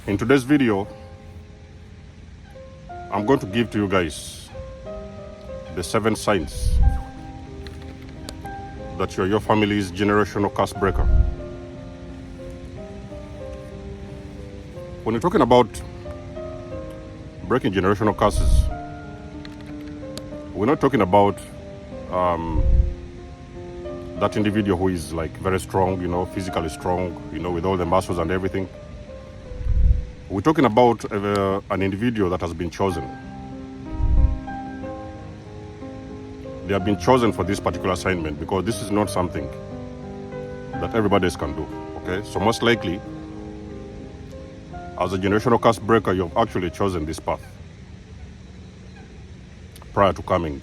In today's video, I'm going to give to you guys the 7 signs that you're your family's generational curse breaker. When you're talking about breaking generational curses, we're not talking about that individual who is like very strong, physically strong, with all the muscles and everything. We're talking about an individual that has been chosen. They have been chosen for this particular assignment because this is not something that everybody else can do, okay? So most likely, as a generational curse breaker, you've actually chosen this path prior to coming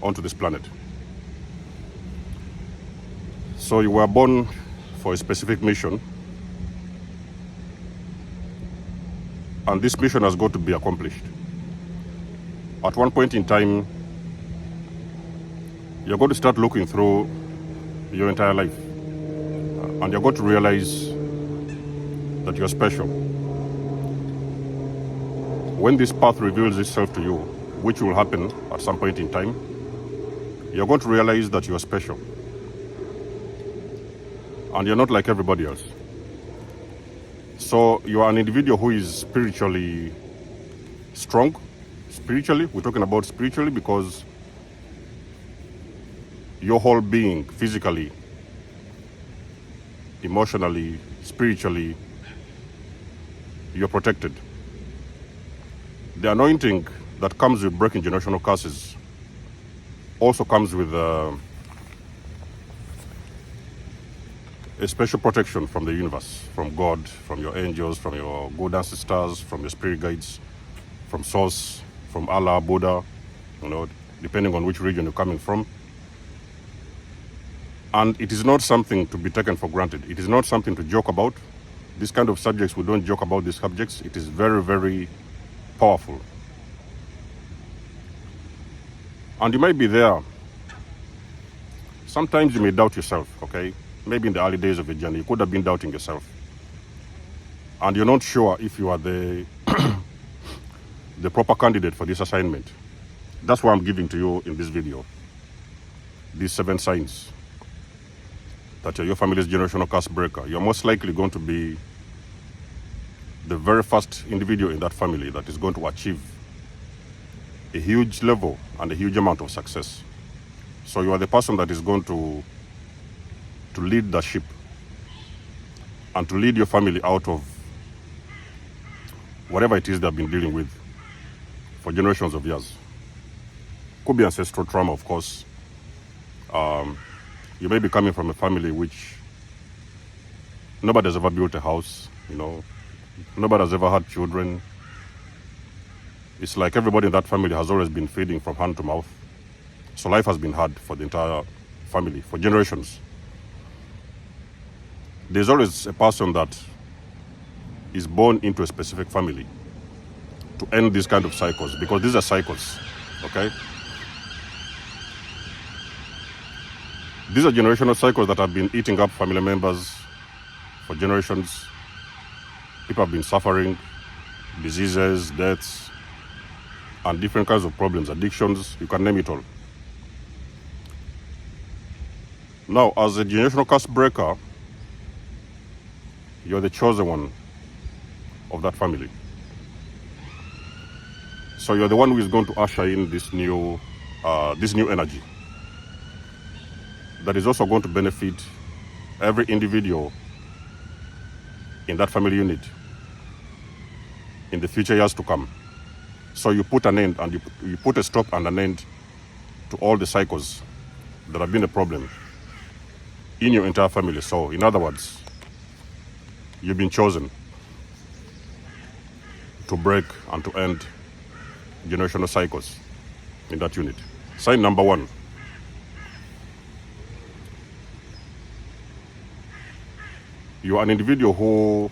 onto this planet. So you were born for a specific mission, and this mission has got to be accomplished. At one point in time, you're going to start looking through your entire life, and you're going to realize that you're special. When this path reveals itself to you, which will happen at some point in time, you're going to realize that you're special. And you're not like everybody else. So you are an individual who is spiritually strong. Spiritually, we're talking about spiritually because your whole being, physically, emotionally, spiritually, you're protected. The anointing that comes with breaking generational curses also comes with a special protection from the universe, from God, from your angels, from your good ancestors, from your spirit guides, from Source, from Allah, Buddha, depending on which region you're coming from. And it is not something to be taken for granted. It is not something to joke about. These kind of subjects, we don't joke about these subjects. It is very, very powerful. And you might be there. Sometimes you may doubt yourself, okay? Maybe in the early days of your journey, you could have been doubting yourself. And you're not sure if you are the the proper candidate for this assignment. That's why I'm giving to you in this video these 7 signs that you're your family's generational curse breaker. You're most likely going to be the very first individual in that family that is going to achieve a huge level and a huge amount of success. So you are the person that is going to lead the ship and to lead your family out of whatever it is they've been dealing with for generations of years. Could be ancestral trauma, of course. You may be coming from a family which nobody has ever built a house, nobody has ever had children. It's like everybody in that family has always been feeding from hand to mouth. So life has been hard for the entire family, for generations. There's always a person that is born into a specific family to end these kind of cycles, because these are cycles, okay? These are generational cycles that have been eating up family members for generations. People have been suffering diseases, deaths, and different kinds of problems, addictions, you can name it all. Now, as a generational curse breaker, you're the chosen one of that family. So you're the one who is going to usher in this new energy that is also going to benefit every individual in that family unit in the future years to come. So you put an end and you put a stop and an end to all the cycles that have been a problem in your entire family. So in other words, you've been chosen to break and to end generational cycles in that unit. Sign number 1. You are an individual who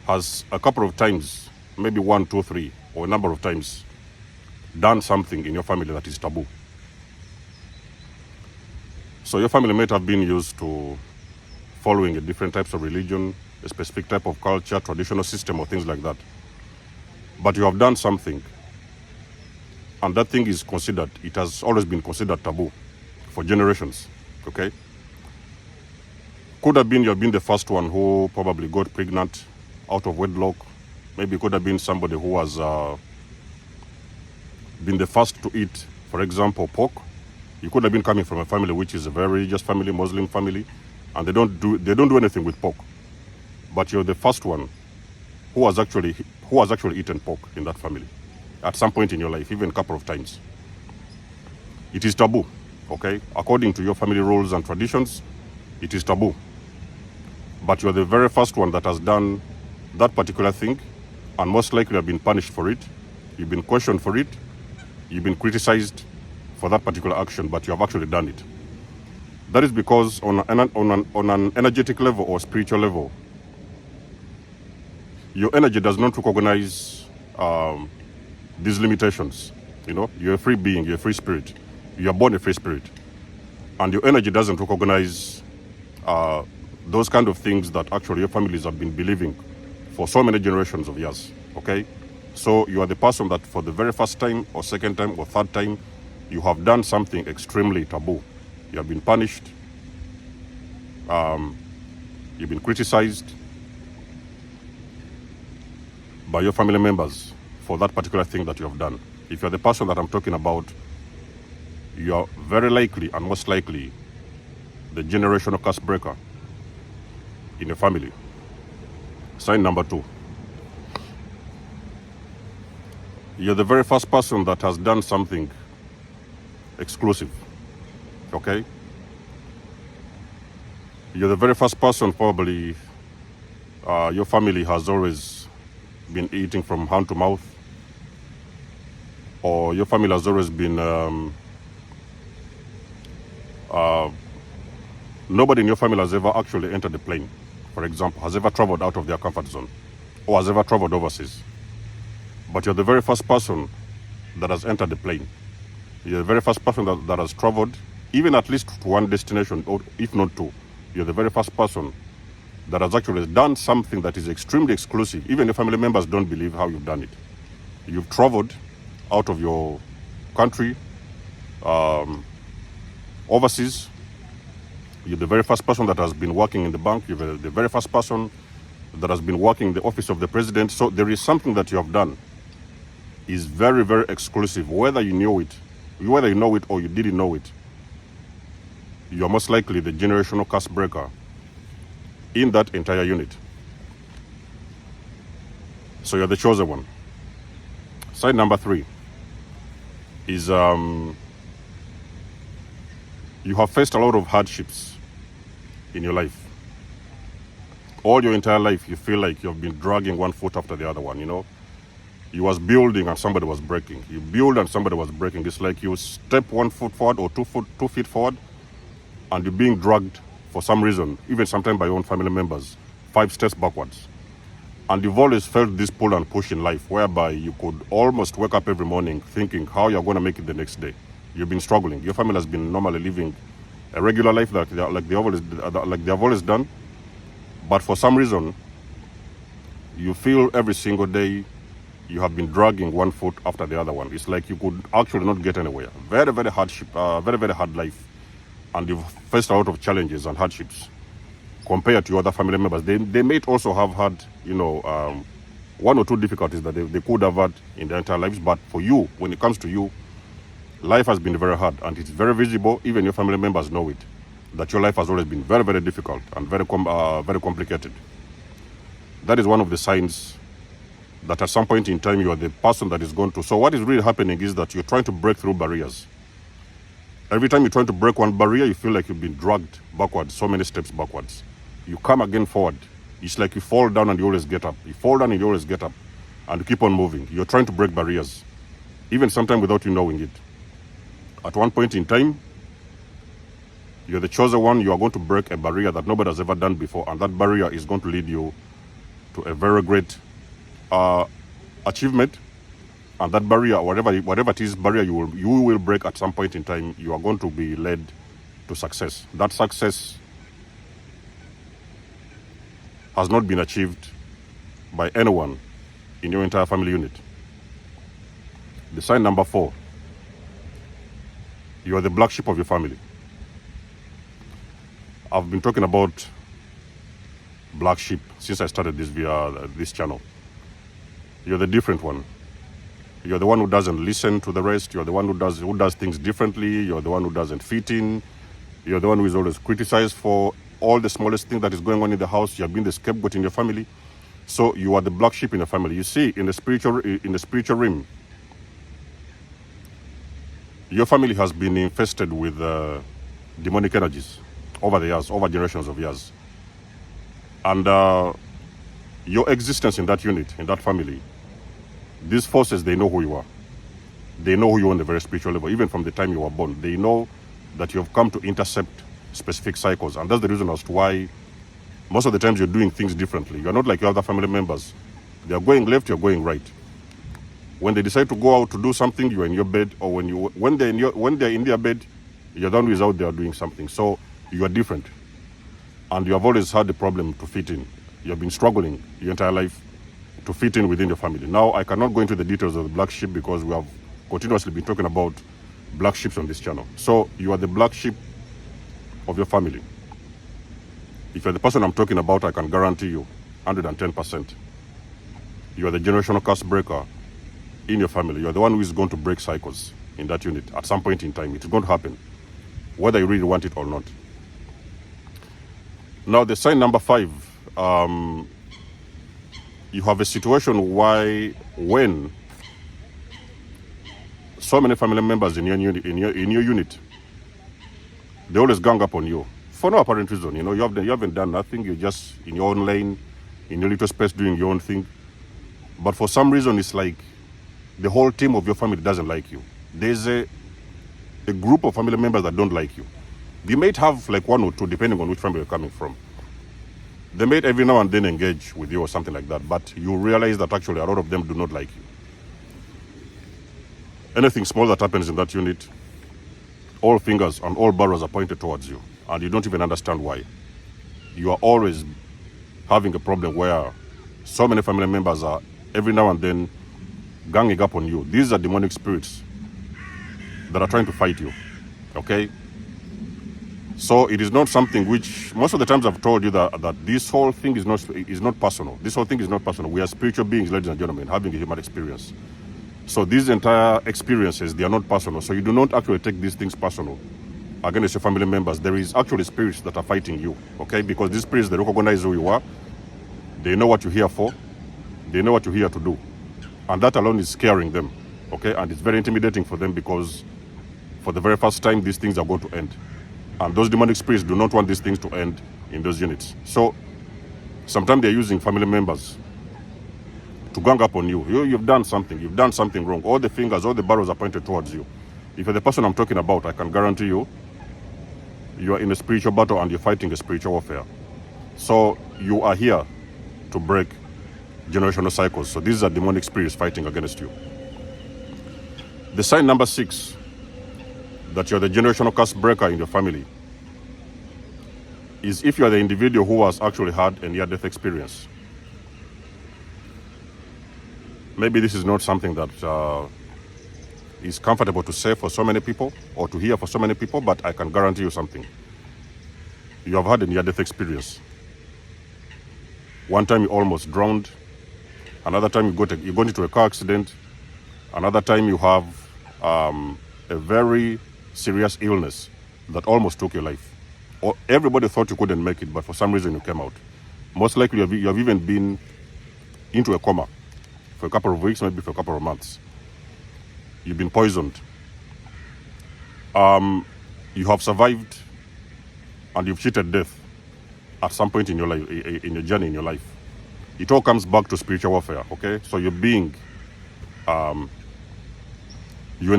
has a couple of times, maybe 1, 2, 3, or a number of times, done something in your family that is taboo. So your family might have been used to following a different types of religion, a specific type of culture, traditional system, or things like that. But you have done something, and that thing is considered, it has always been considered taboo for generations, okay? Could have been you have been the first one who probably got pregnant out of wedlock. Maybe it could have been somebody who has been the first to eat, for example, pork. You could have been coming from a family which is a very religious family, Muslim family, and they don't do anything with pork. But you're the first one who has actually eaten pork in that family at some point in your life, even a couple of times. It is taboo, okay? According to your family rules and traditions, it is taboo. But you're the very first one that has done that particular thing, and most likely have been punished for it. You've been questioned for it. You've been criticized for that particular action, but you have actually done it. That is because on an energetic level or spiritual level, your energy does not recognize these limitations. You know, you're a free being, you're a free spirit. You are born a free spirit. And your energy doesn't recognize those kind of things that actually your families have been believing for so many generations of years, okay? So you are the person that for the very first time or second time or third time, you have done something extremely taboo. You have been punished. You've been criticized by your family members for that particular thing that you have done. If you're the person that I'm talking about, you are very likely and most likely the generational curse breaker in your family. Sign number 2. You're the very first person that has done something exclusive, okay? You're the very first person probably your family has always been eating from hand to mouth, or your family has always been nobody in your family has ever actually entered the plane, for example, has ever traveled out of their comfort zone or has ever traveled overseas. But you're the very first person that has entered the plane. You're the very first person that has traveled, even at least to one destination, or if not two. You're the very first person that has actually done something that is extremely exclusive. Even your family members don't believe how you've done it. You've traveled out of your country, overseas. You're the very first person that has been working in the bank. You're the very first person that has been working in the office of the president. So there is something that you have done is very, very exclusive. Whether you know it or you didn't know it, you are most likely the generational curse breaker in that entire unit. So you're the chosen one. Side number 3 is you have faced a lot of hardships in your life. All your entire life, you feel like you've been dragging one foot after the other one, you know. You was building and somebody was breaking. You build and somebody was breaking. It's like you step 1 foot forward or 2 feet forward, and you're being dragged for some reason, even sometimes by your own family members, 5 steps backwards. And you've always felt this pull and push in life, whereby you could almost wake up every morning thinking how you're going to make it the next day. You've been struggling. Your family has been normally living a regular life like they have always done. But for some reason, you feel every single day you have been dragging 1 foot after the other one. It's like you could actually not get anywhere. Very, very hardship, very, very hard life. And you've faced a lot of challenges and hardships compared to your other family members. They may also have had, 1 or 2 difficulties that they could have had in their entire lives. But for you, when it comes to you, life has been very hard, and it's very visible. Even your family members know it, that your life has always been very, very difficult and very complicated. That is one of the signs that at some point in time you are the person that is going to. So what is really happening is that you're trying to break through barriers. Every time you're trying to break one barrier, you feel like you've been dragged backwards, so many steps backwards. You come again forward. It's like you fall down and you always get up. You fall down and you always get up, and you keep on moving. You're trying to break barriers, even sometimes without you knowing it. At one point in time, you're the chosen one. You are going to break a barrier that nobody has ever done before, and that barrier is going to lead you to a very great achievement. And that barrier, whatever it is, barrier you will break at some point in time, you are going to be led to success. That success has not been achieved by anyone in your entire family unit. The sign number 4, you are the black sheep of your family. I've been talking about black sheep since I started this channel. You're the different one. You're the one who doesn't listen to the rest. You're the one who does things differently. You're the one who doesn't fit in. You're the one who is always criticized for all the smallest thing that is going on in the house. You have been the scapegoat in your family. So you are the black sheep in your family. You see, in the spiritual realm, your family has been infested with demonic energies over the years, over generations of years. And your existence in that unit, in that family, these forces, they know who you are. They know who you are on the very spiritual level, even from the time you were born. They know that you have come to intercept specific cycles. And that's the reason as to why most of the times you're doing things differently. You're not like your other family members. They're going left, you're going right. When they decide to go out to do something, you're in your bed, or when they're in their bed, you're the one who is out there doing something. So you are different. And you have always had the problem to fit in. You have been struggling your entire life to fit in within your family. Now, I cannot go into the details of the black sheep because we have continuously been talking about black sheep on this channel. So you are the black sheep of your family. If you're the person I'm talking about, I can guarantee you 110%. You are the generational curse breaker in your family. You're the one who is going to break cycles in that unit at some point in time. It's going to happen, whether you really want it or not. Now, the sign number 5, you have a situation when so many family members in your unit, they always gang up on you for no apparent reason. You know, you haven't done nothing. You're just in your own lane, in your little space, doing your own thing. But for some reason, it's like the whole team of your family doesn't like you. There's a group of family members that don't like you. You might have like 1 or 2, depending on which family you're coming from. They might every now and then engage with you or something like that, but you realize that actually a lot of them do not like you. Anything small that happens in that unit, all fingers and all barrels are pointed towards you, and you don't even understand why. You are always having a problem where so many family members are every now and then ganging up on you. These are demonic spirits that are trying to fight you, okay? So it is not something which, most of the times I've told you that this whole thing is not personal. This whole thing is not personal. We are spiritual beings, ladies and gentlemen, having a human experience. So these entire experiences, they are not personal. So you do not actually take these things personal against your family members. There is actually spirits that are fighting you, okay? Because these spirits, they recognize who you are. They know what you're here for. They know what you're here to do. And that alone is scaring them, okay? And it's very intimidating for them because for the very first time, these things are going to end. And those demonic spirits do not want these things to end in those units. So sometimes they're using family members to gang up on you. You've done something. You've done something wrong. All the fingers, all the barrels are pointed towards you. If you're the person I'm talking about, I can guarantee you, you are in a spiritual battle and you're fighting a spiritual warfare. So you are here to break generational cycles. So these are demonic spirits fighting against you. The sign number 6, that you're the generational curse breaker in your family, is if you are the individual who has actually had a near-death experience. Maybe this is not something that is comfortable to say for so many people or to hear for so many people, but I can guarantee you something. You have had a near-death experience. One time you almost drowned. Another time you got into a car accident. Another time you have a very serious illness that almost took your life. Or everybody thought you couldn't make it, but for some reason you came out. Most likely you have even been into a coma for a couple of weeks, maybe for a couple of months. You've been poisoned. You have survived, and you've cheated death at some point in your life, in your journey in your life. It all comes back to spiritual warfare, okay? So you're in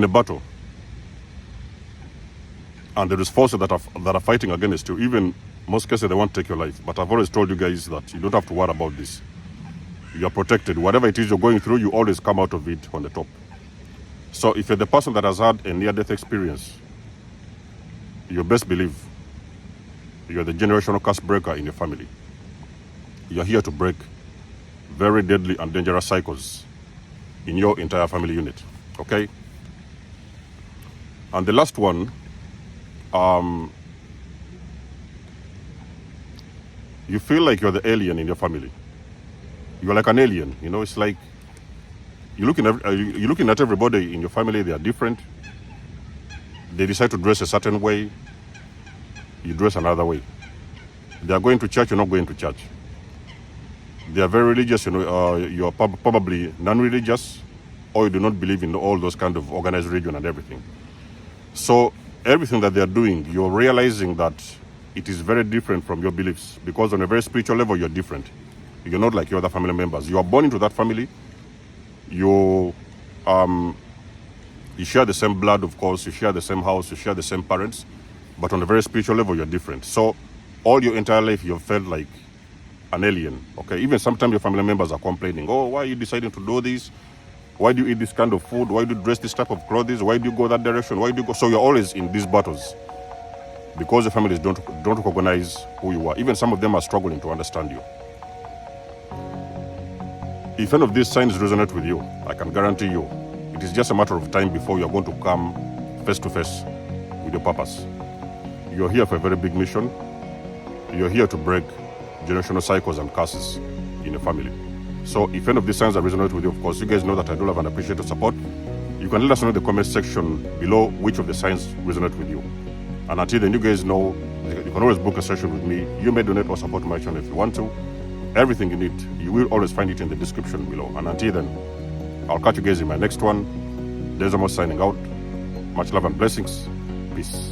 a battle. And there is forces that are fighting against you. Even most cases, they won't take your life. But I've always told you guys that you don't have to worry about this. You are protected. Whatever it is you're going through, you always come out of it on the top. So if you're the person that has had a near-death experience, you best believe you're the generational curse breaker in your family. You're here to break very deadly and dangerous cycles in your entire family unit, okay? And the last one, you feel like you're the alien in your family. You're like an alien, you know. It's like you're looking at everybody in your family. They are different. They decide to dress a certain way. You dress another way. They are going to church. You're not going to church. They are very religious. You know, you're probably non-religious, or you do not believe in all those kind of organized religion and everything. So everything that they are doing, you're realizing that it is very different from your beliefs, because on a very spiritual level, you're different. You're not like your other family members. You are born into that family. You share the same blood, of course. You share the same house. You share the same parents. But on a very spiritual level, you're different. So all your entire life, you've felt like an alien. Okay. Even sometimes your family members are complaining, "Oh, why are you deciding to do this? Why do you eat this kind of food? Why do you dress this type of clothes? Why do you go that direction? Why do you go?" So you're always in these battles because the families don't recognize who you are. Even some of them are struggling to understand you. If any of these signs resonate with you, I can guarantee you, it is just a matter of time before you're going to come face to face with your purpose. You're here for a very big mission. You're here to break generational cycles and curses in your family. So if any of these signs are resonate with you, of course, you guys know that I do love and appreciate your support. You can let us know in the comment section below which of the signs resonate with you. And until then, you guys know, you can always book a session with me. You may donate or support my channel if you want to. Everything you need, you will always find it in the description below. And until then, I'll catch you guys in my next one. There's almost signing out. Much love and blessings. Peace.